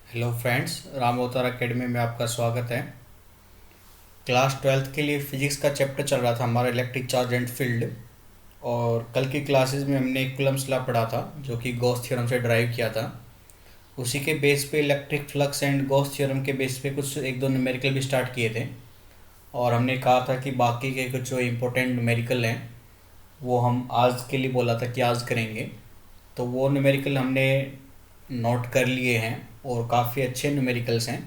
Hello friends, Ram अवतार academy में आपका स्वागत है। क्लास ट्वेल्थ के लिए फिजिक्स का चैप्टर चल रहा था हमारा इलेक्ट्रिक चार्ज एंड फील्ड। और कल की क्लासेस में हमने कूलम्ब्स लॉ पढ़ा था जो कि गॉस थ्योरम से ड्राइव किया था। उसी के बेस पे electric flux and Gauss theorem के बेस पे कुछ एक दो न्यूमेरिकल भी स्टार्ट किए थे। और हमने कहा था कि बाकी के कुछ जो इम्पोर्टेंट न्यूमेरिकल हैं वो हम आज के लिए बोला था कि आज करेंगे। तो वो न्यूमेरिकल हमने नोट कर लिए हैं और काफ़ी अच्छे न्यूमेरिकल्स हैं।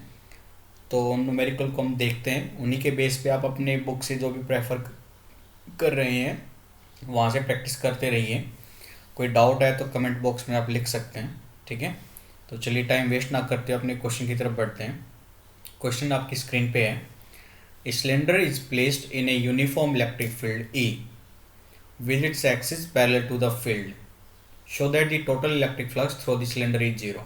तो उन न्यूमेरिकल को हम देखते हैं, उन्हीं के बेस पे आप अपने बुक से जो भी प्रेफर कर रहे हैं वहाँ से प्रैक्टिस करते रहिए। कोई डाउट है तो कमेंट बॉक्स में आप लिख सकते हैं, ठीक है। तो चलिए टाइम वेस्ट ना करते अपने क्वेश्चन की तरफ बढ़ते हैं। क्वेश्चन आपकी स्क्रीन पे है। A cylinder is placed in a uniform electric field E with its axis parallel to the field. Show that the total electric flux through the cylinder is zero.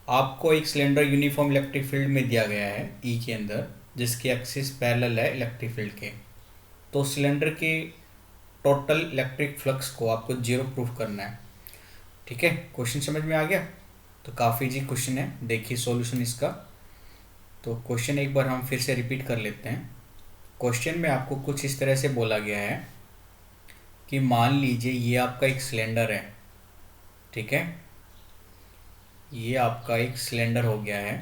आपको एक cylinder uniform electric field में दिया गया है ई के अंदर, जिसकी axis parallel है इलेक्ट्रिक फील्ड के। तो सिलेंडर के टोटल इलेक्ट्रिक फ्लक्स को आपको जीरो प्रूफ करना है, ठीक है। क्वेश्चन समझ में आ गया? तो काफ़ी जी क्वेश्चन है, देखिए सॉल्यूशन इसका। तो क्वेश्चन एक बार हम फिर से रिपीट कर लेते हैं। क्वेश्चन में आपको कुछ इस तरह से बोला गया है कि मान लीजिए ये आपका एक सिलेंडर है, ठीक है। ये आपका एक सिलेंडर हो गया है।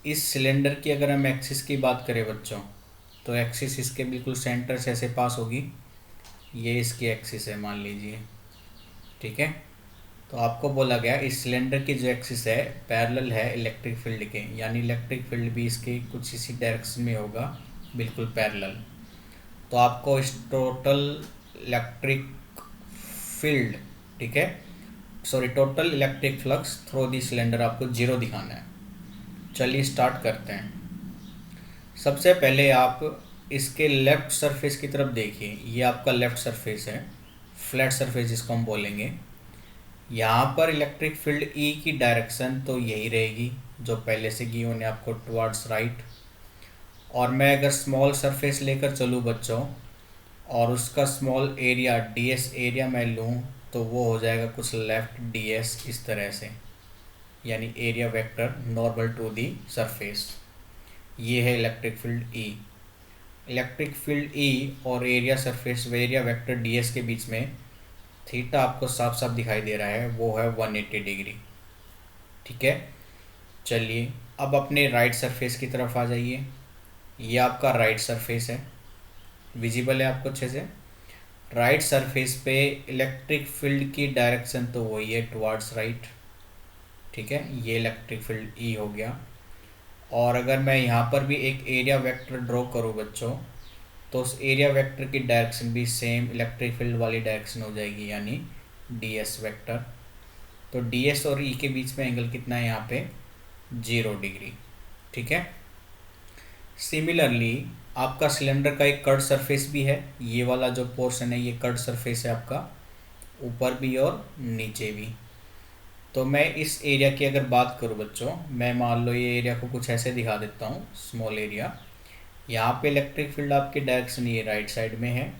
इस सिलेंडर की अगर हम एक्सिस की बात करें बच्चों, तो एक्सिस इसके बिल्कुल सेंटर से ऐसे पास होगी। ये इसकी एक्सिस है मान लीजिए, ठीक है। तो आपको बोला गया इस सिलेंडर की जो एक्सिस है पैरेलल है इलेक्ट्रिक फील्ड के, यानी इलेक्ट्रिक फील्ड भी इसके कुछ इसी डायरेक्शन में होगा, बिल्कुल पैरेलल। तो आपको इस टोटल इलेक्ट्रिक फील्ड, ठीक है, sorry total electric flux through the cylinder आपको जीरो दिखाना है। चलिए स्टार्ट करते हैं। सबसे पहले आप इसके लेफ़्ट सरफेस की तरफ देखिए। ये आपका लेफ़्ट सरफेस है, फ्लैट सरफेस जिसको हम बोलेंगे। यहाँ पर इलेक्ट्रिक फील्ड ई की डायरेक्शन तो यही रहेगी जो पहले से की उन्हें आपको टुवर्ड्स राइट। और मैं अगर स्मॉल सरफेस लेकर चलूँ बच्चों और उसका small area D S area मैं लूँ, तो वो हो जाएगा कुछ लेफ़्ट डी एस इस तरह से, यानी area vector normal to the surface. ये है electric field E. Electric field E और एरिया सरफेस व एरिया वेक्टर डी एस के बीच में थीटा आपको साफ साफ दिखाई दे रहा है, वो है 180 डिग्री, ठीक है। चलिए अब अपने राइट सरफेस की तरफ आ जाइए। ये आपका राइट सरफेस है, विजिबल है आपको अच्छे से। राइट सरफेस पे इलेक्ट्रिक फील्ड की डायरेक्शन तो वही है टुवर्ड्स राइट, ठीक है। ये इलेक्ट्रिक फील्ड ई हो गया। और अगर मैं यहाँ पर भी एक एरिया वेक्टर ड्रॉ करूँ बच्चों, तो उस एरिया वेक्टर की डायरेक्शन भी सेम इलेक्ट्रिक फील्ड वाली डायरेक्शन हो जाएगी, यानी डी एस वेक्टर। तो डी एस और ई के बीच में एंगल कितना है यहाँ पे? 0 डिग्री, ठीक है। सिमिलरली आपका सिलेंडर का एक कर्ड सरफेस भी है। ये वाला जो पोर्शन है ये कर्ड सरफेस है आपका, ऊपर भी और नीचे भी। तो मैं इस एरिया की अगर बात करूँ बच्चों, मैं मान लो ये एरिया को कुछ ऐसे दिखा देता हूँ, स्मॉल एरिया। यहाँ पे इलेक्ट्रिक फील्ड आपकी डायरेक्शन ये राइट साइड में है।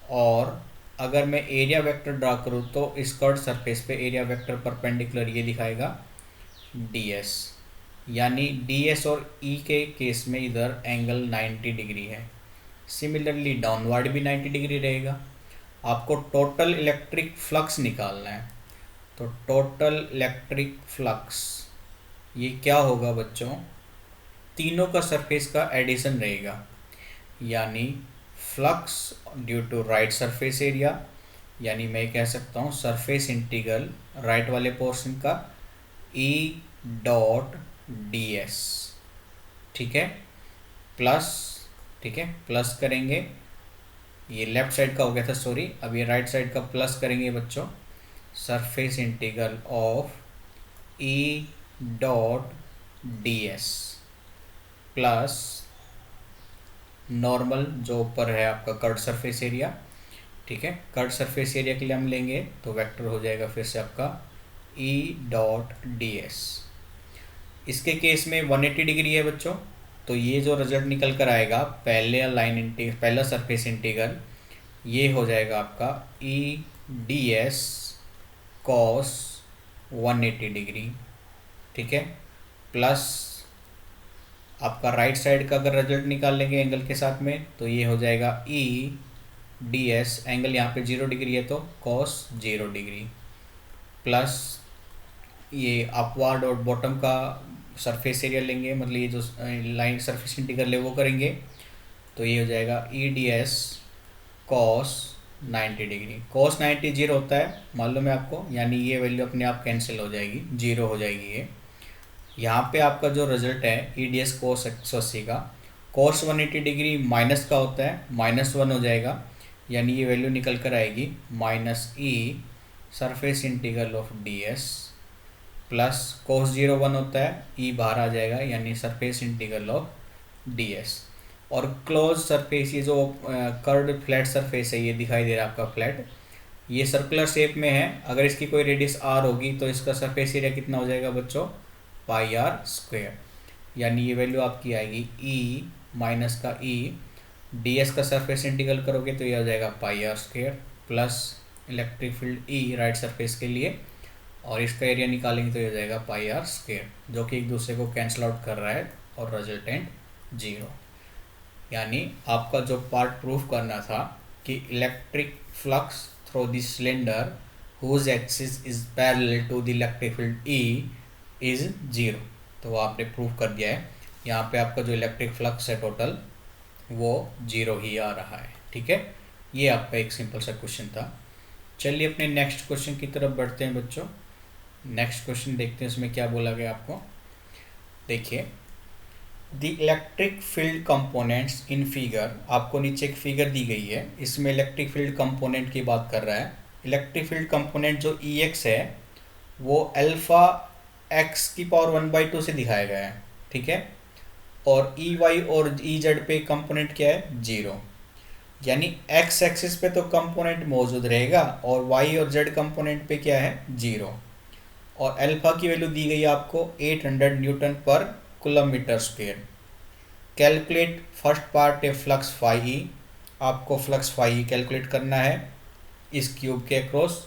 और अगर मैं एरिया वेक्टर ड्रा करूँ तो इस कर्ड सरफेस पे एरिया वेक्टर परपेंडिकुलर ये दिखाएगा डी एस, यानी डी एस और ई के केस में इधर एंगल 90 डिग्री है। सिमिलरली डाउनवर्ड भी 90 डिग्री रहेगा। आपको टोटल इलेक्ट्रिक फ्लक्स निकालना है। तो टोटल इलेक्ट्रिक फ्लक्स ये क्या होगा बच्चों? तीनों का सरफेस का एडिशन रहेगा, यानी flux due to right surface area, यानी मैं कह सकता हूँ सरफेस इंटीग्रल राइट वाले पोर्शन का ई डॉट डी एस, ठीक है, प्लस, ठीक है, प्लस करेंगे। ये लेफ्ट साइड का हो गया था सॉरी, अब ये राइट साइड का प्लस करेंगे बच्चों, surface integral of E dot D S plus normal जो ऊपर है आपका कर्ड सरफेस एरिया, ठीक है। कर्ड सरफेस एरिया के लिए हम लेंगे तो वेक्टर हो जाएगा फिर से आपका ई डॉट डी एस। इसके केस में 180 डिग्री है बच्चों, तो ये जो रिजल्ट निकल कर आएगा पहला सरफेस इंटीग्रल ये हो जाएगा आपका ई डी एस कॉस 180 डिग्री, ठीक है। प्लस आपका राइट साइड का अगर रिजल्ट निकाल लेंगे एंगल के साथ में तो ये हो जाएगा ई डी एस, एंगल यहाँ पे 0 डिग्री है तो कॉस 0 डिग्री, प्लस ये अपवर्ड और बॉटम का सरफेस एरिया लेंगे, मतलब ये जो लाइन सरफेस इंटीग्रल है वो करेंगे तो ये हो जाएगा ई D S cos 90 degree. Cos 90 zero होता है मालूम है आपको, यानी ये वैल्यू अपने आप कैंसिल हो जाएगी, जीरो हो जाएगी ये। यहाँ पे आपका जो रिजल्ट है ई डी एस कोस 180 का, कोस 180 डिग्री माइनस का होता है, -1 हो जाएगा, यानी ये वैल्यू निकल कर आएगी minus E surface integral of D S, plus cos 0 1 होता है, ई बाहर आ जाएगा, यानी surface integral of D S. और क्लोज सरफेस, ये जो कर्व्ड फ्लैट सरफेस है, ये दिखाई दे रहा है आपका फ्लैट, ये सर्कुलर शेप में है, अगर इसकी कोई रेडियस आर होगी तो इसका सरफेस एरिया कितना हो जाएगा बच्चों, पाई आर स्क्वायर, यानी ये वैल्यू आपकी आएगी ई माइनस का ई डी एस का सरफेस इंटीग्रल करोगे तो ये हो जाएगा pi R square, plus electric field E right surface के लिए, और इसका एरिया निकालेंगे तो ये हो जाएगा पाई आर स्क्वायर, जो कि एक दूसरे को कैंसिल आउट कर रहा है और रिजल्टेंट 0। यानी आपका जो पार्ट प्रूफ करना था कि electric flux through the cylinder whose axis is parallel to the electric field E is 0, तो वो आपने प्रूफ कर दिया है। यहाँ पे आपका जो इलेक्ट्रिक फ्लक्स है टोटल वो 0 ही आ रहा है। ठीक है, ये आपका एक सिंपल सा क्वेश्चन था। चलिए अपने नेक्स्ट क्वेश्चन की तरफ बढ़ते हैं बच्चों। नेक्स्ट क्वेश्चन देखते हैं इसमें क्या बोला गया आपको। देखिए, the electric field components in figure, आपको नीचे एक फिगर दी गई है, इसमें इलेक्ट्रिक फील्ड कंपोनेंट की बात कर रहा है। इलेक्ट्रिक फील्ड कंपोनेंट जो ई एक्स है वो अल्फा एक्स की पावर 1/2 से दिखाया गया है। ठीक है, और ई वाई और ई जेड पे कंपोनेंट क्या है, 0, यानी एक्स एक्सिस पे तो कंपोनेंट मौजूद रहेगा और वाई और जेड कंपोनेंट पे क्या है, 0। और अल्फा की वैल्यू दी गई है आपको 800 न्यूटन पर coulomb metre square. Calculate first part है फ्लक्स फाई ई, आपको फ्लक्स फाई ई कैलकुलेट करना है इस क्यूब के अक्रॉस।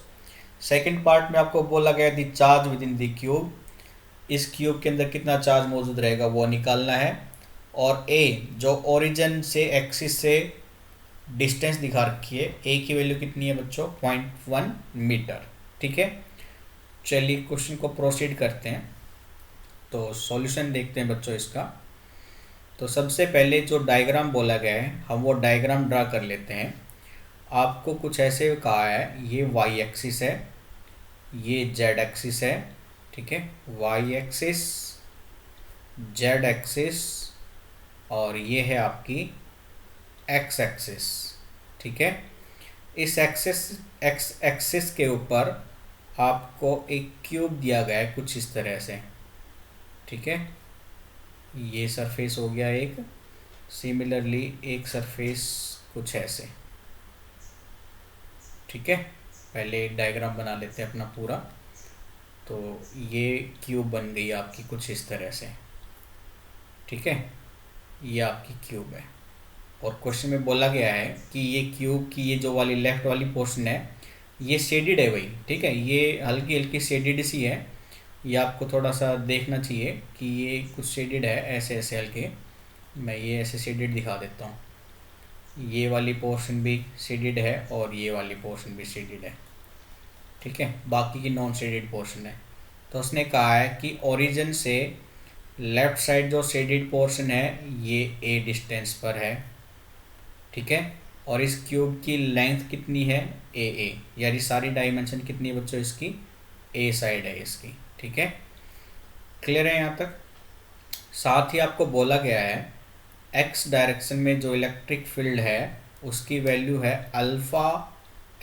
सेकंड पार्ट में आपको बोला गया the charge with in the cube, इस क्यूब के अंदर कितना चार्ज मौजूद रहेगा वो निकालना है। और ए जो ओरिजिन से एक्सिस से डिस्टेंस दिखा रखी है, ए की वैल्यू कितनी है बच्चों, 0.1 मीटर। ठीक है, चलिए क्वेश्चन को प्रोसीड करते हैं। तो सॉल्यूशन देखते हैं बच्चों इसका। तो सबसे पहले जो डायग्राम बोला गया है हम वो डायग्राम ड्रा कर लेते हैं। आपको कुछ ऐसे कहा है, ये वाई एक्सिस है, ये जेड एक्सिस है। ठीक है, वाई एक्सिस, जेड एक्सिस, और ये है आपकी एक्स एक्सिस। ठीक है, इस एक्स एक्सिस के ऊपर आपको एक क्यूब दिया गया है कुछ इस तरह से। ठीक है, ये सरफेस हो गया एक, सिमिलरली एक सरफेस कुछ ऐसे। ठीक है, पहले एक डायग्राम बना लेते हैं अपना पूरा। तो ये क्यूब बन गई आपकी कुछ इस तरह से। ठीक है, ये आपकी क्यूब है और क्वेश्चन में बोला गया है कि ये क्यूब की ये जो वाली लेफ्ट वाली पोर्शन है ये शेडिड है भाई। ठीक है, ये हल्की हल्की शेडिड सी है, ये आपको थोड़ा सा देखना चाहिए कि ये कुछ शेडिड है, ऐसे ऐसे हल्के। मैं ये ऐसे शेडिड दिखा देता हूँ, ये वाली पोर्शन भी शेडिड है और ये वाली पोर्शन भी शेडिड है। ठीक है, बाकी की नॉन शेडिड पोर्शन है। तो उसने कहा है कि ओरिजिन से लेफ्ट साइड जो शेडिड पोर्शन है ये ए डिस्टेंस पर है। ठीक है, और इस क्यूब की लेंथ कितनी है, ए, यानी सारी डायमेंशन कितनी है बच्चों इसकी, ए साइड है इसकी। ठीक है, क्लियर है यहाँ तक। साथ ही आपको बोला गया है एक्स डायरेक्शन में जो इलेक्ट्रिक फील्ड है उसकी वैल्यू है अल्फा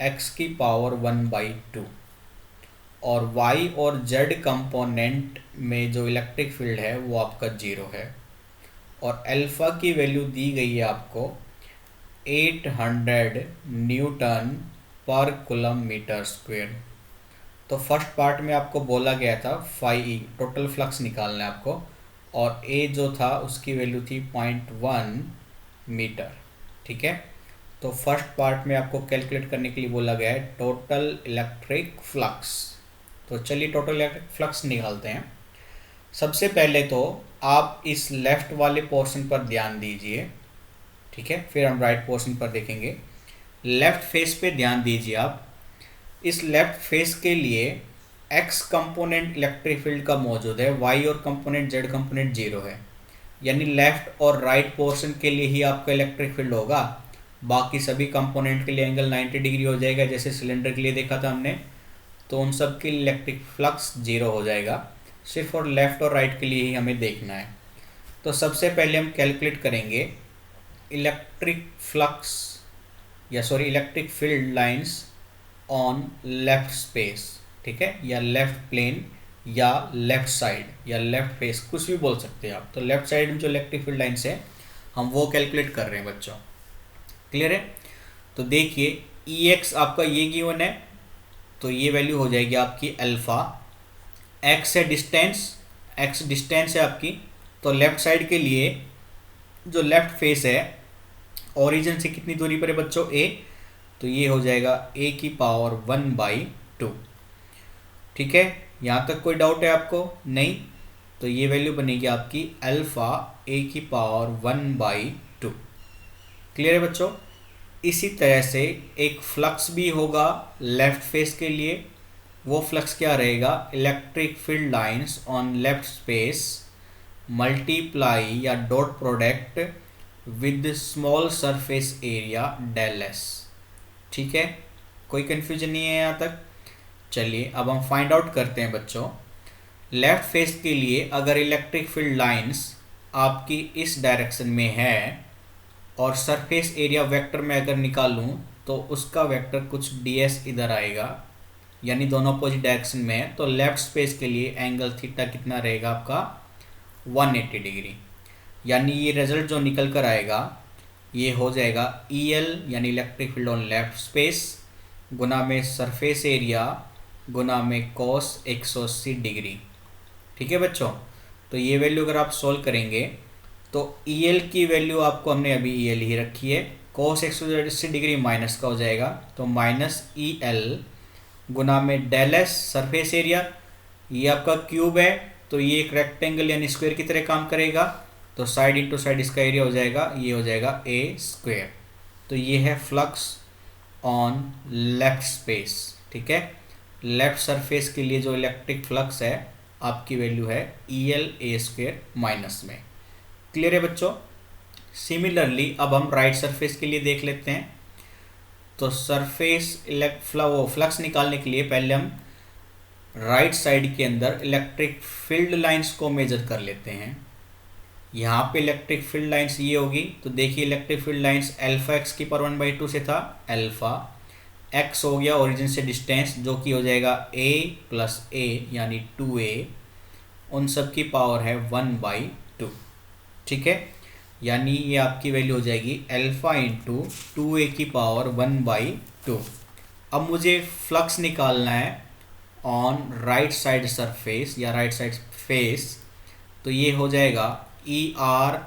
एक्स की पावर 1/2, और वाई और जेड कंपोनेंट में जो इलेक्ट्रिक फील्ड है वो आपका 0 है। और अल्फा की वैल्यू दी गई है आपको 800 न्यूटन पर कूलम मीटर स्क्वायर। तो फर्स्ट पार्ट में आपको बोला गया था फाई ई टोटल फ्लक्स निकालना है आपको, और ए जो था उसकी वैल्यू थी 0.1 मीटर। ठीक है, तो फर्स्ट पार्ट में आपको कैलकुलेट करने के लिए बोला गया है टोटल इलेक्ट्रिक फ्लक्स। तो चलिए टोटल इलेक्ट्रिक फ्लक्स निकालते हैं। सबसे पहले तो आप इस लेफ़्ट वाले पोर्शन पर ध्यान दीजिए, ठीक है, फिर हम राइट पोर्शन पर देखेंगे। लेफ़्ट फेस पे ध्यान दीजिए आप। इस लेफ़्ट फेस के लिए एक्स कंपोनेंट इलेक्ट्रिक फील्ड का मौजूद है, वाई और कंपोनेंट जेड कंपोनेंट जीरो है। यानी लेफ़्ट और राइट पोर्शन के लिए ही आपका इलेक्ट्रिक फील्ड होगा, बाकी सभी कंपोनेंट के लिए एंगल 90 डिग्री हो जाएगा, जैसे सिलेंडर के लिए देखा था हमने। तो उन सब के लिए इलेक्ट्रिक फ्लक्स जीरो हो जाएगा। सिर्फ और लेफ़्ट और राइट के लिए ही हमें देखना है। तो सबसे पहले हम कैलकुलेट करेंगे electric flux electric field lines on left space, ठीक है, या लेफ्ट प्लेन या लेफ्ट साइड या लेफ्ट फेस, कुछ भी बोल सकते हैं आप। तो लेफ्ट साइड में जो इलेक्ट्रिक फील्ड लाइंस है हम वो कैलकुलेट कर रहे हैं बच्चों। क्लियर है? तो देखिए ई एक्स आपका ये गिवन है, तो ये वैल्यू हो जाएगी आपकी अल्फा। एक्स है डिस्टेंस, एक्स डिस्टेंस है आपकी। तो लेफ्ट साइड के लिए जो लेफ्ट फेस है ओरिजिन से कितनी दूरी पर है बच्चों? ए। तो ये हो जाएगा ए की पावर 1/2। ठीक है, यहाँ तक कोई डाउट है आपको? नहीं। तो ये वैल्यू बनेगी आपकी अल्फा ए की पावर 1/2। क्लियर है बच्चों? इसी तरह से एक फ्लक्स भी होगा लेफ्ट फेस के लिए। वो फ्लक्स क्या रहेगा? Electric field lines on left space multiply या dot product with small surface area del S. ठीक है, कोई कंफ्यूजन नहीं है यहाँ तक? चलिए अब हम फाइंड आउट करते हैं बच्चों। लेफ्ट फेस के लिए अगर इलेक्ट्रिक फील्ड लाइंस आपकी इस डायरेक्शन में है और सरफेस एरिया वेक्टर में अगर निकालूं तो उसका वेक्टर कुछ ds इधर आएगा, यानी दोनों अपोजिट डायरेक्शन में है। तो लेफ्ट स्पेस के लिए एंगल थीटा कितना रहेगा आपका? 180 डिग्री। यानी ये रिजल्ट जो निकल कर आएगा ये हो जाएगा EL यानी electric field on left space गुना में सरफेस एरिया गुना में cos 180 डिग्री। ठीक है बच्चों? तो ये वैल्यू अगर आप सोल्व करेंगे तो EL की वैल्यू आपको हमने अभी EL ही रखी है, cos 180 डिग्री माइनस का हो जाएगा, तो माइनस EL गुना में डेल एस सरफेस एरिया। ये आपका क्यूब है तो ये एक रेक्टेंगल यानी स्क्वायर की तरह काम करेगा, तो साइड इंटू साइड इसका एरिया हो जाएगा, ये हो जाएगा ए स्क्वायर। तो ये है फ्लक्स ऑन लेफ्ट स्पेस। ठीक है, लेफ्ट सरफेस के लिए जो इलेक्ट्रिक फ्लक्स है आपकी वैल्यू है EL ए स्क्वायर माइनस में। क्लियर है बच्चों? सिमिलरली अब हम राइट सरफेस के लिए देख लेते हैं। तो सरफेस फ्लक्स निकालने के लिए पहले हम राइट साइड के अंदर इलेक्ट्रिक फील्ड लाइंस को मेजर कर लेते हैं। यहाँ पे इलेक्ट्रिक फील्ड लाइंस ये होगी, तो देखिए electric field lines alpha x की पावर 1/2 से था, अल्फा एक्स हो गया ओरिजिन से डिस्टेंस जो कि हो जाएगा a प्लस a यानी 2a, उन सब की पावर है 1/2। ठीक है, यानी ये आपकी वैल्यू हो जाएगी अल्फा इंटू 2a की पावर 1/2। अब मुझे फ्लक्स निकालना है ऑन राइट साइड सरफेस या राइट साइड फेस, तो ये हो जाएगा ER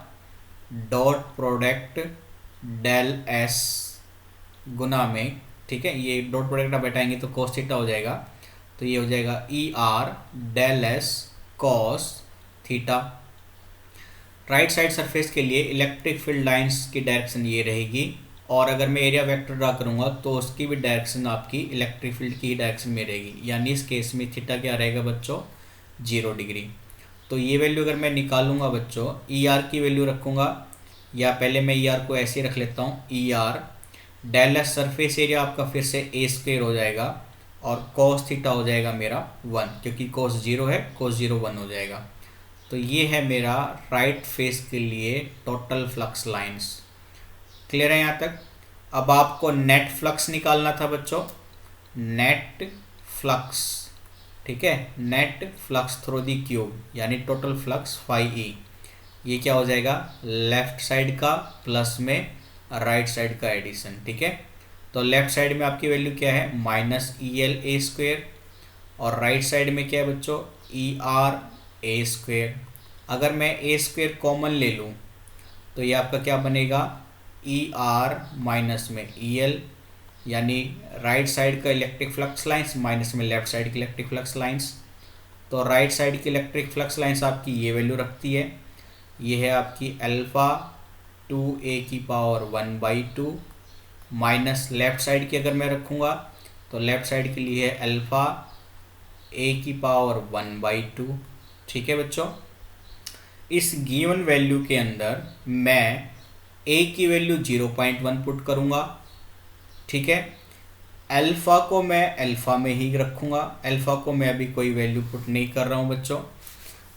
dot product del S गुना में, ठीक है, ये डॉट प्रोडक्ट आप बैठाएंगे तो cos थीटा हो जाएगा, तो ये हो जाएगा ER del S cos theta. Right side surface के लिए इलेक्ट्रिक फील्ड लाइंस की डायरेक्शन ये रहेगी, और अगर मैं एरिया वेक्टर ड्रा करूंगा तो उसकी भी डायरेक्शन आपकी इलेक्ट्रिक फील्ड की डायरेक्शन में रहेगी, यानी इस केस में थीटा क्या रहेगा बच्चों? 0 डिग्री। तो ये वैल्यू अगर मैं निकालूंगा बच्चों, ER की वैल्यू रखूंगा, या पहले मैं ER को ऐसे ही रख लेता हूँ, ER del S surface area आपका फिर से a स्क्वायर हो जाएगा, और cos थीटा हो जाएगा मेरा 1, क्योंकि cos 0 है, cos 0 1 हो जाएगा। तो ये है मेरा राइट फेस के लिए टोटल फ्लक्स लाइंस। क्लियर है यहाँ तक? अब आपको नेट फ्लक्स निकालना था बच्चों, नेट फ्लक्स। ठीक है, net flux through the cube यानी टोटल फ्लक्स फाई ई। ये क्या हो जाएगा? लेफ्ट साइड का प्लस में राइट साइड का एडिशन। ठीक है, तो लेफ्ट साइड में आपकी वैल्यू क्या है? माइनस EL ए स्क्वायर, और राइट साइड में क्या है बच्चों? ER ए स्क्वायर। अगर मैं ए स्क्वायर कॉमन ले लूँ तो ये आपका क्या बनेगा? ER माइनस में EL, यानी राइट साइड का इलेक्ट्रिक फ्लक्स लाइंस माइनस में लेफ्ट साइड की इलेक्ट्रिक फ्लक्स लाइंस। तो राइट साइड की इलेक्ट्रिक फ्लक्स लाइन्स आपकी ये वैल्यू रखती है, ये है आपकी alpha 2a⁴ minus left side की अगर मैं रखूँगा तो लेफ़्ट साइड के लिए है अल्फ़ा a⁴ ठीक है बच्चों। इस गिवन वैल्यू के अंदर मैं a की वैल्यू 0.1 पुट करूँगा, ठीक है। अल्फ़ा को मैं अल्फ़ा में ही रखूँगा, अल्फ़ा को मैं अभी कोई वैल्यू पुट नहीं कर रहा हूँ बच्चों,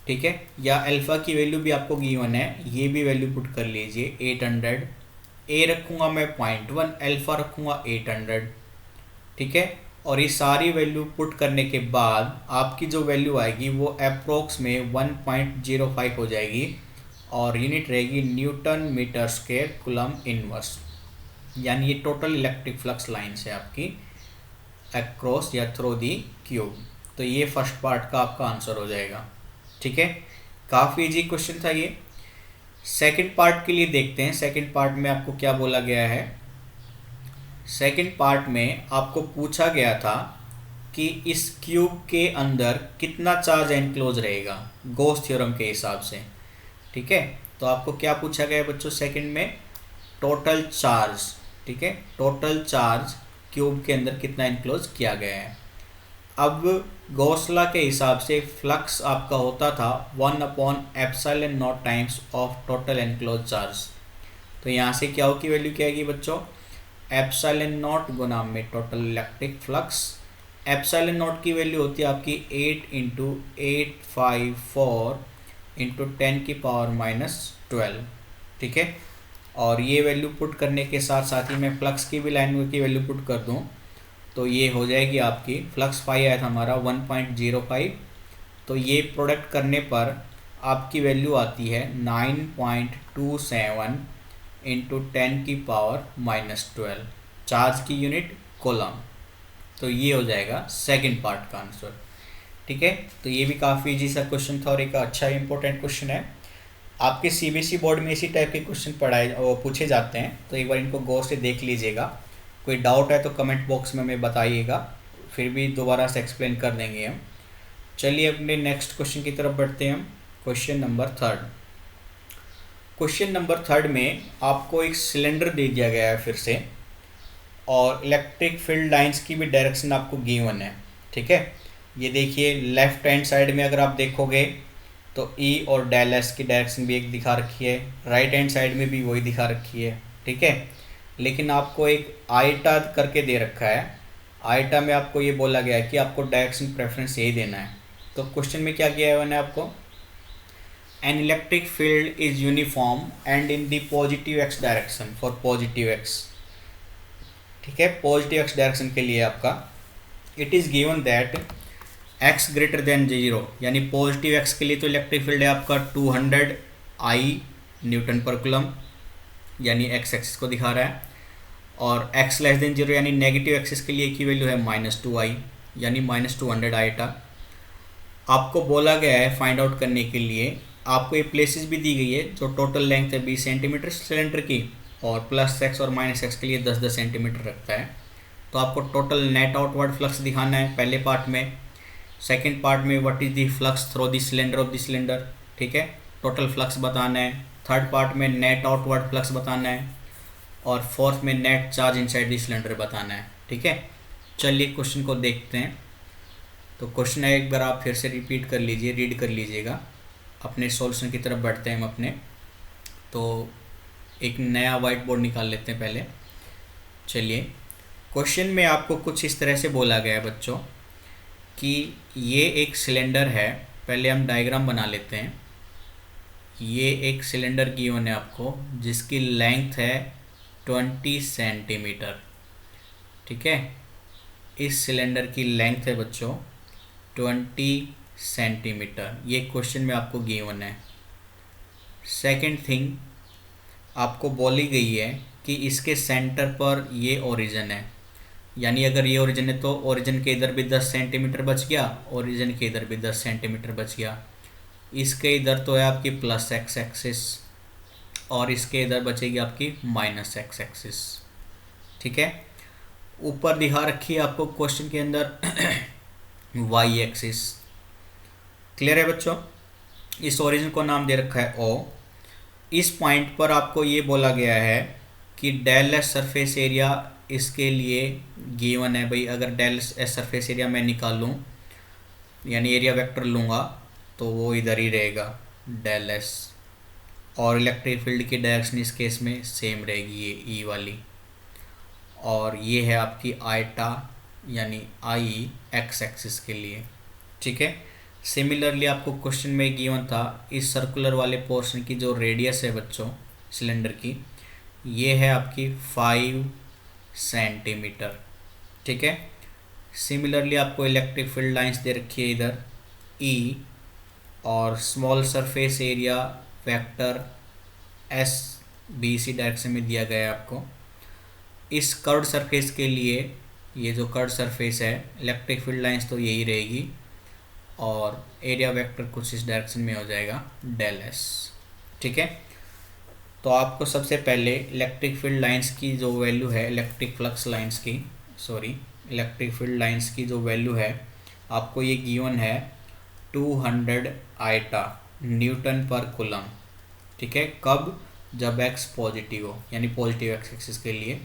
ठीक है। या अल्फ़ा की वैल्यू भी आपको गिवन है, ये भी वैल्यू पुट कर लीजिए 800। ए रखूँगा मैं 0.1, अल्फ़ा रखूँगा 800, ठीक है। और ये सारी वैल्यू पुट करने के बाद आपकी जो वैल्यू आएगी वो अप्रोक्स में 1.05 हो जाएगी और यूनिट रहेगी newton metre square coulomb inverse. यानी ये टोटल इलेक्ट्रिक फ्लक्स लाइन्स है आपकी अक्रॉस या थ्रू दी क्यूब। तो ये फर्स्ट पार्ट का आपका आंसर हो जाएगा, ठीक है। काफ़ी इजी क्वेश्चन था ये। सेकंड पार्ट के लिए देखते हैं, सेकंड पार्ट में आपको क्या बोला गया है। सेकंड पार्ट में आपको पूछा गया था कि इस क्यूब के अंदर कितना चार्ज एनक्लोज रहेगा गॉस थ्योरम के हिसाब से, ठीक है। तो आपको क्या पूछा गया है बच्चों सेकंड में, टोटल चार्ज, ठीक है, टोटल चार्ज क्यूब के अंदर कितना एनक्लोज किया गया है। अब गॉस लॉ के हिसाब से फ्लक्स आपका होता था 1/ε0 times of total enclose charge. तो यहाँ से क्या हो की वैल्यू क्या आएगी बच्चों, ε0 गुना में टोटल इलेक्ट्रिक फ्लक्स। ε0 की वैल्यू होती है आपकी 8 × 854 × 10⁻⁻12, ठीक है। और ये वैल्यू पुट करने के साथ साथ ही मैं फ्लक्स की भी लाइन की वैल्यू पुट कर दूँ तो ये हो जाएगी आपकी, फ्लक्स फाई आया था हमारा 1.05, तो ये प्रोडक्ट करने पर आपकी वैल्यू आती है 9.27 × 10⁻⁻12 चार्ज की यूनिट कूलम। तो ये हो जाएगा सेकंड पार्ट का आंसर, ठीक है। तो ये भी काफ़ी इजी सा क्वेश्चन था और एक अच्छा इंपॉर्टेंट क्वेश्चन है। आपके सीबीएसई बोर्ड में इसी टाइप के क्वेश्चन पढ़ाए और पूछे जाते हैं, तो एक बार इनको गौर से देख लीजिएगा। कोई डाउट है तो कमेंट बॉक्स में हमें बताइएगा, फिर भी दोबारा से एक्सप्लेन कर देंगे हम। चलिए अपने नेक्स्ट क्वेश्चन की तरफ बढ़ते हैं हम। Question number third. Question number third में आपको एक सिलेंडर दे दिया गया है फिर से, और इलेक्ट्रिक फील्ड लाइंस की भी डायरेक्शन आपको गिवन है, ठीक है। ये देखिए लेफ्ट हैंड साइड में अगर आप देखोगे तो ई और डेल एस की डायरेक्शन भी एक दिखा रखी है, राइट हैंड साइड में भी वही दिखा रखी है, ठीक है। लेकिन आपको एक आइटा करके दे रखा है, आइटा में आपको ये बोला गया है कि आपको डायरेक्शन प्रेफरेंस यही देना है। तो क्वेश्चन में क्या किया है मैंने आपको, an electric field is uniform and in the positive x direction for positive x, ठीक है। पॉजिटिव एक्स डायरेक्शन के लिए आपका it is given that x greater than 0, यानी पॉजिटिव एक्स के लिए तो इलेक्ट्रिक फील्ड है आपका 200 I न्यूटन पर कूलम, यानी एक्स एक्सिस को दिखा रहा है। और x लेस देन 0 यानी नेगेटिव एक्सिस के लिए की वैल्यू है -2I, यानी -200 आइटा। आपको बोला गया है फाइंड आउट करने के लिए, आपको ये प्लेसेस भी दी गई है, जो टोटल लेंथ है 20 सेंटीमीटर सिलेंडर की, और प्लस एक्स और माइनस एक्स के लिए 10-10 सेंटीमीटर रखता है। तो आपको टोटल नेट आउटवर्ड फ्लक्स दिखाना है पहले पार्ट में, सेकंड पार्ट में what is the flux through the cylinder of the cylinder, ठीक है, टोटल फ्लक्स बताना है। थर्ड पार्ट में नेट आउटवर्ड फ्लक्स बताना है, और फोर्थ में net charge inside the cylinder बताना है, ठीक है। चलिए क्वेश्चन को देखते हैं। तो क्वेश्चन है, एक बार आप फिर से रिपीट कर लीजिए, रीड कर लीजिएगा। अपने सॉल्यूशन की तरफ बढ़ते हैं हम अपने। तो एक नया वाइट बोर्ड निकाल लेते हैं पहले। चलिए क्वेश्चन में आपको कुछ इस तरह से बोला गया है बच्चों कि ये एक सिलेंडर है, पहले हम डायग्राम बना लेते हैं। ये एक सिलेंडर गिवन है आपको जिसकी लेंथ है 20 सेंटीमीटर, ठीक है। इस सिलेंडर की लेंथ है बच्चों 20 सेंटीमीटर, ये क्वेश्चन में आपको गिवन है। सेकंड थिंग आपको बोली गई है कि इसके सेंटर पर ये ओरिजिन है, यानी अगर ये ओरिजिन है तो ओरिजिन के इधर भी 10 सेंटीमीटर बच गया, ओरिजिन के इधर भी 10 सेंटीमीटर बच गया। इसके इधर तो है आपकी प्लस एक्स एक्सिस, और इसके इधर बचेगी आपकी माइनस एक्स एक्सिस, ठीक है। ऊपर दिखा रखी है आपको क्वेश्चन के अंदर वाई एक्सिस, क्लियर है बच्चों। इस ओरिजिन को नाम दे रखा है ओ। इस पॉइंट पर आपको ये बोला गया है कि डेल एस सरफेस एरिया इसके लिए गिवन है भाई। अगर डेल एस सरफेस एरिया मैं निकालूं यानी एरिया वेक्टर लूँगा तो वो इधर ही रहेगा डेल एस, और इलेक्ट्रिक फील्ड की डायरेक्शन इस केस में सेम रहेगी ये ई वाली, और ये है आपकी आइटा यानी आई एक्स एक्सिस के लिए। ठीक है। सिमिलरली आपको क्वेश्चन में गिवन था इस सर्कुलर वाले पोर्शन की जो रेडियस है बच्चों सिलेंडर की, ये है आपकी 5 सेंटीमीटर। ठीक है। सिमिलरली आपको इलेक्ट्रिक फील्ड लाइंस दे रखी है इधर ई, और small surface area vector S B C direction में दिया गया है आपको। इस कर्व्ड सरफेस के लिए ये जो कर्व्ड सरफेस है इलेक्ट्रिक फील्ड लाइंस तो यही रहेगी, और एरिया वेक्टर कुछ इस डायरेक्शन में हो जाएगा डेल एस। ठीक है। तो आपको सबसे पहले इलेक्ट्रिक फील्ड लाइंस की जो वैल्यू है इलेक्ट्रिक फील्ड लाइंस की जो वैल्यू है आपको ये गिवन है 200 आइटा न्यूटन पर कूलम। ठीक है। कब? जब एक्स पॉजिटिव हो यानी पॉजिटिव एक्स एक्सिस के लिए,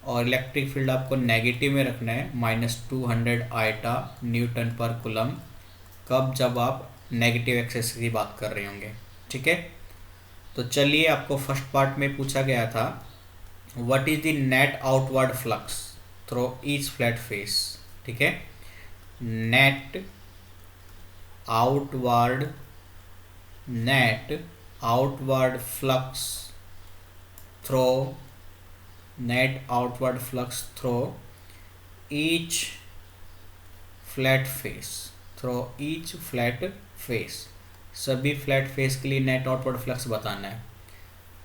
और इलेक्ट्रिक फील्ड आपको नेगेटिव में रखना है -200 आइटा न्यूटन पर कूलम। कब? जब आप नेगेटिव एक्सिस की बात कर रहे होंगे। ठीक है। तो चलिए, आपको फर्स्ट पार्ट में पूछा गया था what is the net outward flux through each flat face. ठीक है। Net outward flux through each flat face. सभी फ्लैट फेस के लिए नेट आउटवर्ड फ्लक्स बताना है।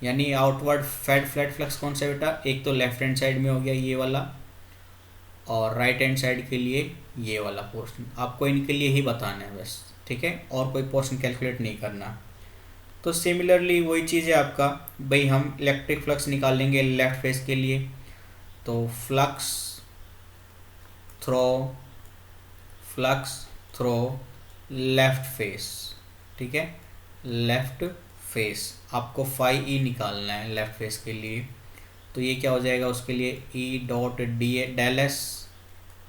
यानी आउटवर्ड फ्लैट फ्लक्स कौन सा बेटा? एक तो लेफ्ट हैंड साइड में हो गया ये वाला, और राइट हैंड साइड के लिए ये वाला पोर्शन। आपको इनके लिए ही बताना है बस। ठीक है। और कोई पोर्शन कैलकुलेट नहीं करना। तो सिमिलरली वही चीज़ है आपका भाई, हम इलेक्ट्रिक फ्लक्स निकालेंगे लेफ्ट फेस के लिए, तो फ्लक्स थ्रो लेफ्ट फेस। ठीक है। लेफ्ट फेस आपको 5E निकालना है लेफ्ट फेस के लिए, तो ये क्या हो जाएगा उसके लिए E dot D del S.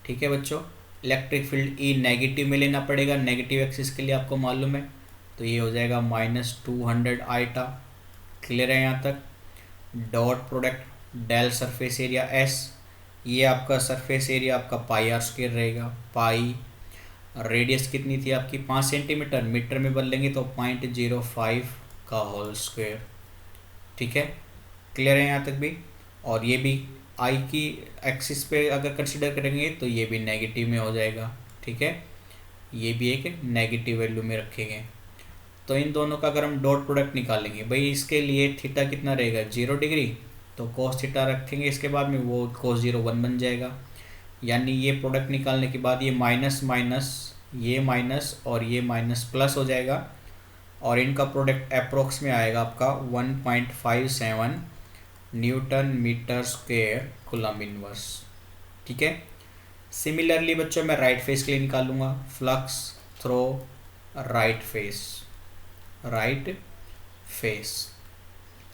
ठीक है बच्चों। इलेक्ट्रिक फील्ड E नेगेटिव में लेना पड़ेगा, नेगेटिव एक्सिस के लिए आपको मालूम है, तो ये हो जाएगा -200 आइटा। क्लियर है यहाँ तक? Dot product del surface area S, ये आपका सरफेस एरिया आपका πr² रहेगा। पाई रेडियस कितनी थी आपकी? 5 सेंटीमीटर, मीटर में बदलेंगे तो 0.05 का होल स्क्वायर। ठीक है। क्लियर है यहाँ तक भी? और ये भी आई की एक्सिस पे अगर कंसिडर करेंगे तो ये भी नेगेटिव में हो जाएगा। ठीक है। ये भी एक नेगेटिव वैल्यू में रखेंगे। तो इन दोनों का अगर हम डॉट प्रोडक्ट निकालेंगे भाई, इसके लिए थीटा कितना रहेगा? 0 डिग्री, तो cos थीटा रखेंगे इसके बाद में, वो cos 0 1 बन जाएगा। यानी ये प्रोडक्ट निकालने के बाद ये माइनस ये माइनस और ये माइनस प्लस हो जाएगा, और इनका प्रोडक्ट अप्रोक्स में आएगा आपका 1.57 newton metre square coulomb inverse. ठीक है। सिमिलरली बच्चों मैं राइट फेस के लिए निकालूंगा फ्लक्स थ्रो राइट फेस।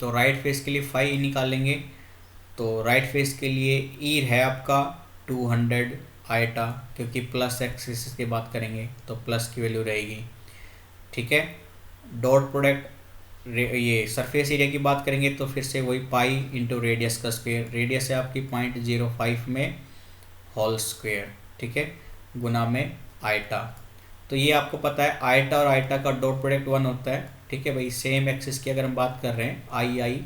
तो राइट फेस के लिए 5E निकालेंगे, तो राइट फेस के लिए ई है आपका 200 आइटा, क्योंकि प्लस एक्सिस की बात करेंगे तो प्लस की वैल्यू रहेगी। ठीक है। डॉट प्रोडक्ट ये सरफेस एरिया की बात करेंगे तो फिर से वही पाई इंटू रेडियस का स्क्वायर। रेडियस है आपकी 0.05 में होल स्क्वायर। ठीक है। गुना में आइटा। तो ये आपको पता है आइटा और आइटा का डॉट प्रोडक्ट 1 होता है। ठीक है भाई। सेम एक्सिस की अगर हम बात कर रहे हैं आई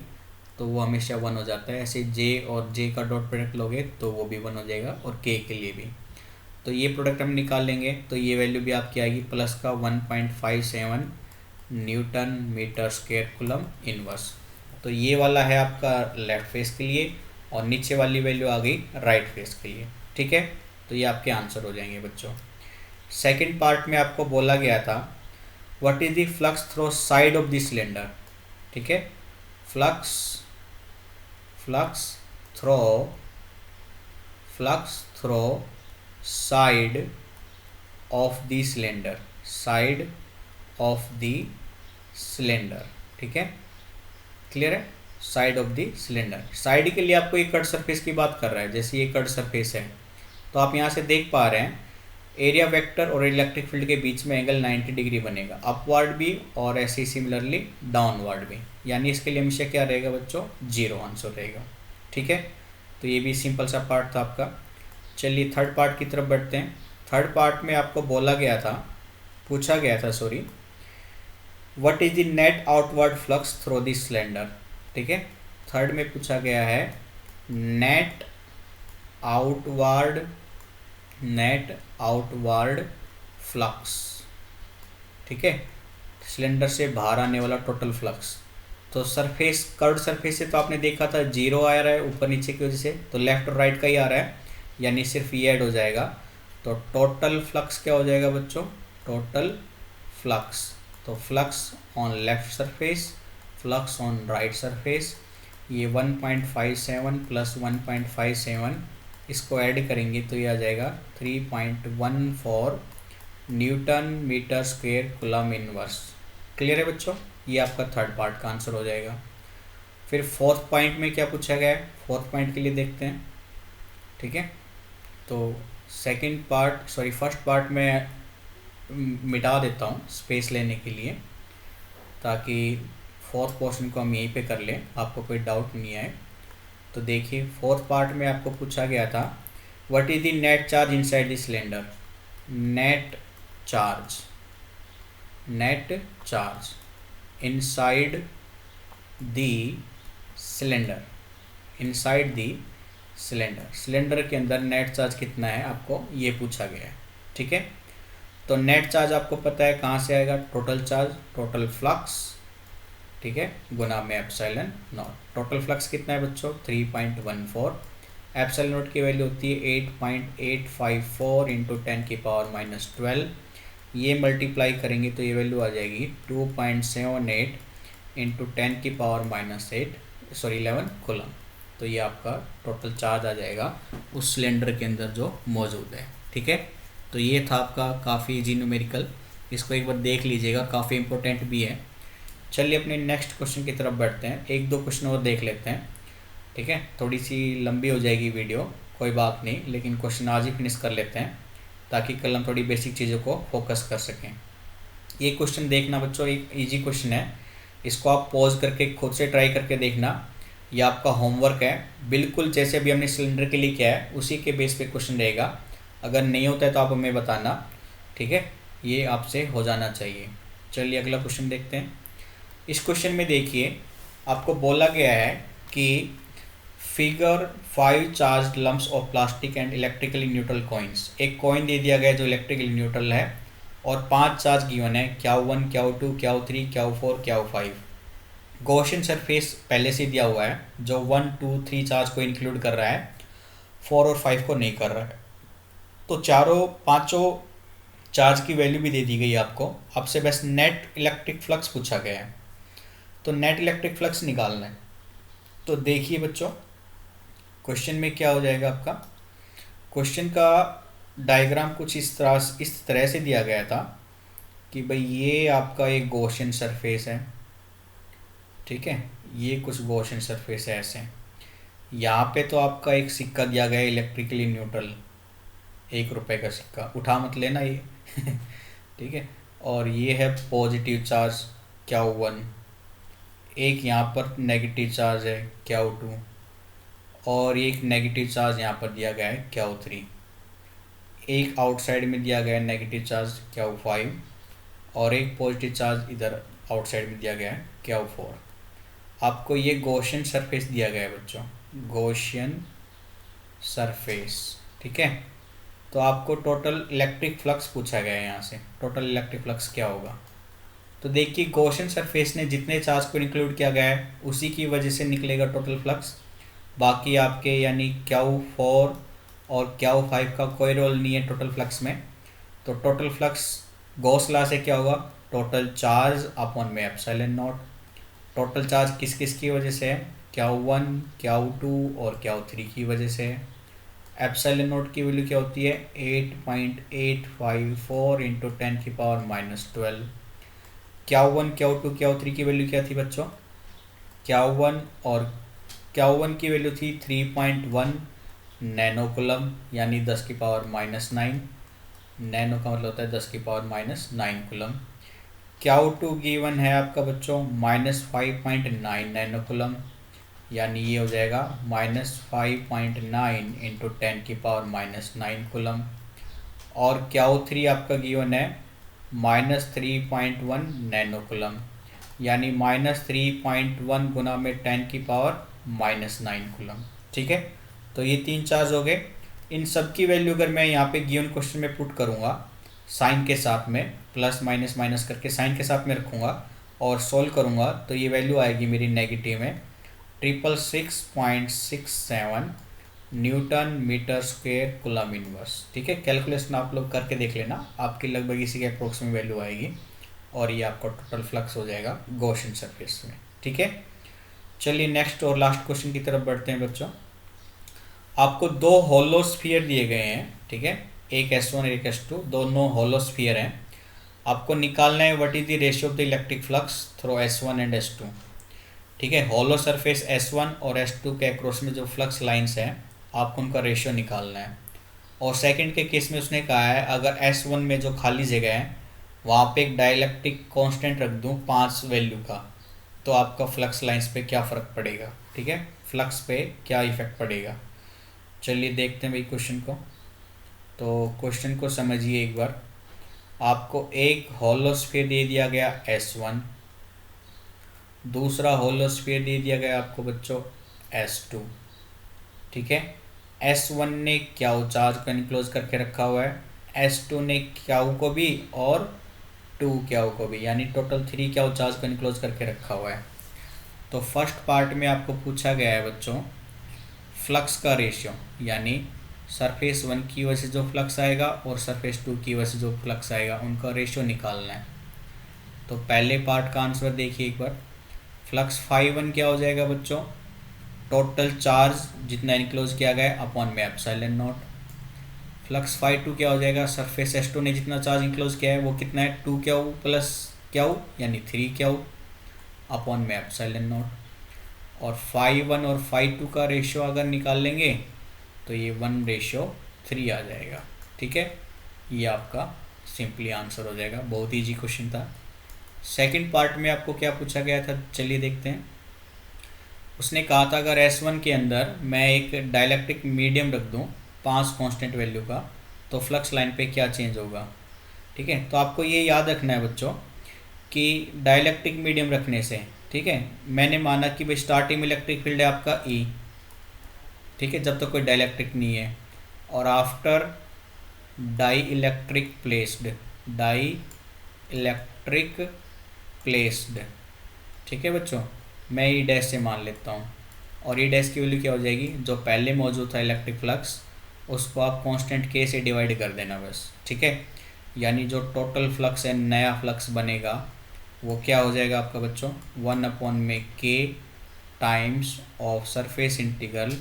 तो वो हमेशा 1 हो जाता है। ऐसे जे और जे का डॉट प्रोडक्ट लोगे तो वो भी 1 हो जाएगा, और के लिए भी। तो ये प्रोडक्ट हम निकाल लेंगे तो ये वैल्यू भी आपकी आएगी प्लस का 1.57 newton metre square coulomb inverse. तो ये वाला है आपका लेफ्ट फेस के लिए, और नीचे वाली वैल्यू आ गई राइट फेस के लिए। ठीक है। तो ये आपके आंसर हो जाएंगे बच्चों। सेकेंड पार्ट में आपको बोला गया था what is the flux throw side of the cylinder. ठीक है। Flux throw side of the cylinder. Side of the cylinder. ठीक है, क्लियर है, side of the cylinder. Side के लिए आपको ये कट सरफेस की बात कर रहा है, जैसे ये कट सरफेस है तो आप यहाँ से देख पा रहे हैं एरिया वेक्टर और इलेक्ट्रिक फील्ड के बीच में एंगल 90 डिग्री बनेगा, अपवर्ड भी और ऐसे ही सिमिलरली डाउनवर्ड भी, यानी इसके लिए हमेशा क्या रहेगा बच्चों, 0 आंसर रहेगा। ठीक है, तो ये भी सिंपल सा पार्ट था आपका। चलिए थर्ड पार्ट की तरफ बढ़ते हैं। थर्ड पार्ट में आपको पूछा गया था what is the net outward flux through the cylinder. ठीक है, थर्ड में पूछा गया है नेट आउटवर्ड फ्लक्स। ठीक है, सिलेंडर से बाहर आने वाला टोटल फ्लक्स। तो सरफेस, कर्व्ड सरफेस से तो आपने देखा था 0 आ रहा है ऊपर नीचे की वजह से, तो लेफ्ट और राइट का ही आ रहा है, यानी सिर्फ ये ऐड हो जाएगा। तो टोटल फ्लक्स क्या हो जाएगा बच्चों, टोटल फ्लक्स। तो flux on left surface, flux on right surface, ये 1.57 प्लस 1.57 इसको ऐड करेंगे तो ये आ जाएगा 3.14 newton metre square coulomb inverse. Clear है बच्चों, ये आपका थर्ड पार्ट का आंसर हो जाएगा। फिर फोर्थ पॉइंट में क्या पूछा गया है, फोर्थ पॉइंट के लिए देखते हैं। ठीक है, तो फर्स्ट पार्ट में मिटा देता हूँ स्पेस लेने के लिए, ताकि फोर्थ पोर्शन को हम यहीं पे कर लें, आपको कोई डाउट नहीं आए। तो देखिए फोर्थ पार्ट में आपको पूछा गया था what is the net charge inside the cylinder. Net charge inside the cylinder, cylinder के अंदर नेट चार्ज कितना है आपको ये पूछा गया है। ठीक है, तो नेट चार्ज आपको पता है कहाँ से आएगा, टोटल चार्ज, टोटल फ्लक्स, ठीक है, गुना में एप्सिलॉन नॉट। टोटल फ्लक्स कितना है बच्चों, 3.14। एप्सिलॉन नॉट की वैल्यू होती है 8.854 इंटू 10⁻⁻12। ये मल्टीप्लाई करेंगे तो ये वैल्यू आ जाएगी 2.78 इंटू 10⁻⁸ 11 कूलम। तो ये आपका टोटल चार्ज आ जाएगा उस सिलेंडर के अंदर जो मौजूद है। ठीक है, तो ये था आपका काफ़ी इजी न्यूमेरिकल, इसको एक बार देख लीजिएगा, काफ़ी इंपॉर्टेंट भी है। चलिए अपने नेक्स्ट क्वेश्चन की तरफ बढ़ते हैं, एक दो क्वेश्चन और देख लेते हैं। ठीक है, थोड़ी सी लंबी हो जाएगी वीडियो, कोई बात नहीं, लेकिन क्वेश्चन आज ही फिनिश कर लेते हैं ताकि कल हम थोड़ी बेसिक चीज़ों को फोकस कर सकें। ये क्वेश्चन देखना बच्चों, एक इजी क्वेश्चन है, इसको आप पॉज करके खुद से ट्राई करके देखना, ये आपका होमवर्क है। बिल्कुल जैसे अभी हमने सिलेंडर के लिए किया है उसी के बेस पे क्वेश्चन रहेगा, अगर नहीं होता है तो आप हमें बताना। ठीक है, ये आपसे हो जाना चाहिए। चलिए अगला क्वेश्चन देखते हैं। इस क्वेश्चन में देखिए आपको बोला गया है कि figure 5 charge lumps of plastic and electrically neutral coins. एक कॉइन दे दिया गया है जो इलेक्ट्रिकली न्यूट्रल है और 5 चार्ज गिवन है, Q1 Q2 Q3 Q4 Q5। Gaussian surface पहले से दिया हुआ है जो 1 2 3 चार्ज को इंक्लूड कर रहा है, 4 और 5 को नहीं कर रहा है। तो पाँचों चार्ज की वैल्यू भी दे दी गई है आपको, आपसे बस नेट इलेक्ट्रिक फ्लक्स पूछा गया है। तो नेट इलेक्ट्रिक फ्लक्स निकालना है। तो देखिए बच्चों क्वेश्चन में क्या हो जाएगा आपका, क्वेश्चन का डायग्राम कुछ इस तरह से दिया गया था कि भाई ये आपका एक गॉसियन सरफेस है। ठीक है, ये कुछ गॉसियन सरफेस है ऐसे। यहाँ पे तो आपका एक सिक्का दिया गया है इलेक्ट्रिकली न्यूट्रल, 1 रुपये का सिक्का, उठा मत लेना ये ठीक है, और ये है पॉजिटिव चार्ज Q1, एक यहाँ पर नेगेटिव चार्ज है Q2 और एक नेगेटिव चार्ज यहाँ पर दिया गया है Q3, एक आउटसाइड में दिया गया है नेगेटिव चार्ज Q5 और एक पॉजिटिव चार्ज इधर आउटसाइड में दिया गया है Q4। आपको ये गॉसियन सरफेस दिया गया है बच्चों, गॉसियन सरफेस। ठीक है, तो आपको टोटल इलेक्ट्रिक फ्लक्स पूछा गया है, यहाँ से टोटल इलेक्ट्रिक फ्लक्स क्या होगा। तो देखिए गॉसियन सरफेस ने जितने चार्ज को इंक्लूड किया गया है उसी की वजह से निकलेगा टोटल फ्लक्स, बाकी आपके यानी Q4 और Q5 का कोई रोल नहीं है टोटल फ्लक्स में। तो टोटल फ्लक्स गॉस लॉ से क्या होगा, टोटल चार्ज अपॉन में एप्सिलॉन नॉट। टोटल चार्ज किस किस की वजह से है, Q1 Q2 और Q3 की वजह से है। एप्सिलॉन नॉट की वैल्यू क्या होती है 8.854 इंटू 10⁻⁻12। Q1 Q2 Q3 की वैल्यू क्या थी बच्चों? Q1 और Q1 की वैल्यू थी 3.1 नैनो कूलम, यानी 10⁻⁹ नैनो का मतलब होता है 10⁻⁹ कूलम। Q2 गिवन है आपका बच्चों -5.9 नैनो कूलम, यानी ये हो जाएगा -5.9 इंटू 10⁻⁹ कूलम। और Q3 आपका गिवन है -3.1 नैनो कूलम, यानी -3.1 गुना में 10⁻⁹ कूलम। ठीक है, तो ये 3 चार्ज हो गए। इन सब की वैल्यू अगर मैं यहाँ पे गिवन क्वेश्चन में पुट करूँगा साइन के साथ में, प्लस माइनस माइनस करके साइन के साथ में रखूँगा और सोल्व करूँगा, तो ये वैल्यू आएगी मेरी नेगेटिव में 666.67 newton metre square coulomb inverse. ठीक है, कैलकुलेशन आप लोग करके देख लेना, आपकी लगभग इसी के अप्रोक्सीमेट वैल्यू आएगी और ये आपका टोटल फ्लक्स हो जाएगा गॉसियन सरफेस में। ठीक है, चलिए नेक्स्ट और लास्ट क्वेश्चन की तरफ बढ़ते हैं बच्चों। आपको दो होलो स्फीयर दिए गए हैं। ठीक है, एक S1 एक S2, दोनों होलो स्फीयर हैं। आपको निकालना है what is the ratio of the electric flux through S1 and S2। ठीक है, होलो सरफेस S1 और S2 के अक्रॉस में जो फ्लक्स लाइंस हैं आपको उनका रेशियो निकालना है। और सेकंड के केस में उसने कहा है अगर S1 में जो खाली जगह है वहाँ पे एक डाइलेक्ट्रिक कांस्टेंट रख दूँ 5 वैल्यू का, तो आपका फ्लक्स लाइंस पे क्या फ़र्क पड़ेगा। ठीक है, फ्लक्स पे क्या इफेक्ट पड़ेगा। चलिए देखते हैं भाई क्वेश्चन को। तो क्वेश्चन को समझिए एक बार। आपको एक होलो स्फीयर दे दिया गया S1, दूसरा होलो स्फीयर दे दिया गया आपको बच्चों S2। ठीक है, S1 ने क्यू चार्ज को इनक्लोज करके रखा हुआ है, S2 ने क्यू को भी और 2 क्यू को भी, यानी टोटल 3 क्यू चार्ज को इनक्लोज करके रखा हुआ है। तो फर्स्ट पार्ट में आपको पूछा गया है बच्चों फ्लक्स का रेशियो, यानी सरफेस 1 की वजह से जो फ्लक्स आएगा और सरफेस 2 की वजह से जो फ्लक्स आएगा उनका रेशियो निकालना है। तो पहले पार्ट का आंसर देखिए एक बार। फ्लक्स φ1 क्या हो जाएगा बच्चों? टोटल चार्ज जितना इनक्लोज किया गया अपॉन में एप्सिलॉन नॉट। फ्लक्स φ2 क्या हो जाएगा? सरफेस S2 ने जितना चार्ज इनक्लोज किया है वो कितना है 2 क्यू प्लस क्यू, यानी 3 क्यू अपॉन में एप्सिलॉन नॉट। और φ1 और φ2 का रेशियो अगर निकाल लेंगे तो ये 1:3 आ जाएगा। ठीक है, ये आपका सिंपली आंसर हो जाएगा। बहुत ईजी क्वेश्चन था। सेकंड पार्ट में आपको क्या पूछा गया था, चलिए देखते हैं। उसने कहा था अगर S1 के अंदर मैं एक डाइलेक्ट्रिक मीडियम रख दूं 5 कांस्टेंट वैल्यू का, तो फ्लक्स लाइन पे क्या चेंज होगा। ठीक है, तो आपको ये याद रखना है बच्चों कि डाइलेक्ट्रिक मीडियम रखने से, ठीक है, मैंने माना कि भाई स्टार्टिंग इलेक्ट्रिक फील्ड है आपका E, ठीक है, जब तक कोई डाइलेक्ट्रिक नहीं है, और आफ्टर डाई इलेक्ट्रिक प्लेस्ड, ठीक है बच्चों, मैं ई डैश से मान लेता हूँ, और ई डैश की वैल्यू क्या हो जाएगी, जो पहले मौजूद था इलेक्ट्रिक फ्लक्स उसको आप कांस्टेंट के से डिवाइड कर देना बस। ठीक है, यानी जो टोटल फ्लक्स है नया फ्लक्स बनेगा वो क्या हो जाएगा आपका बच्चों 1/k times of surface integral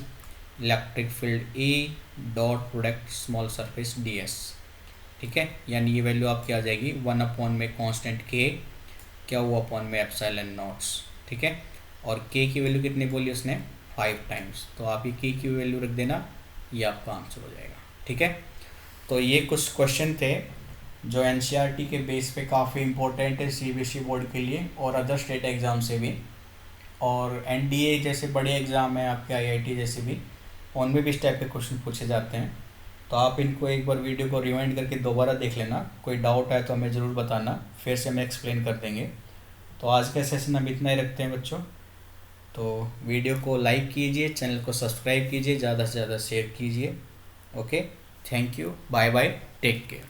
electric field E dot product small surface ds। ठीक है, यानी ये वैल्यू आपकी आ जाएगी 1/में कांस्टेंट k क्या हुआ अपॉन में एप्सिलॉन नॉट्स। ठीक है, और k की वैल्यू कितनी बोली उसने 5 टाइम्स, तो आप ये k की वैल्यू रख देना, ये आपका आंसर हो जाएगा। ठीक है, तो ये कुछ क्वेश्चन थे जो NCERT के बेस पे काफ़ी इंपॉर्टेंट है CBSE बोर्ड के लिए और अदर स्टेट एग्ज़ाम से भी, और NDA जैसे बड़े एग्ज़ाम हैं आपके IIT जैसे भी, उनमें भी इस टाइप के क्वेश्चन पूछे जाते हैं। तो आप इनको एक बार वीडियो को रिवाइंड करके दोबारा देख लेना, कोई डाउट आए तो हमें ज़रूर बताना, फिर से हम एक्सप्लेन कर देंगे। तो आज का सेशन हम इतना ही रखते हैं बच्चों। तो वीडियो को लाइक कीजिए, चैनल को सब्सक्राइब कीजिए, ज़्यादा से ज़्यादा शेयर कीजिए। Okay, thank you, bye bye, take care.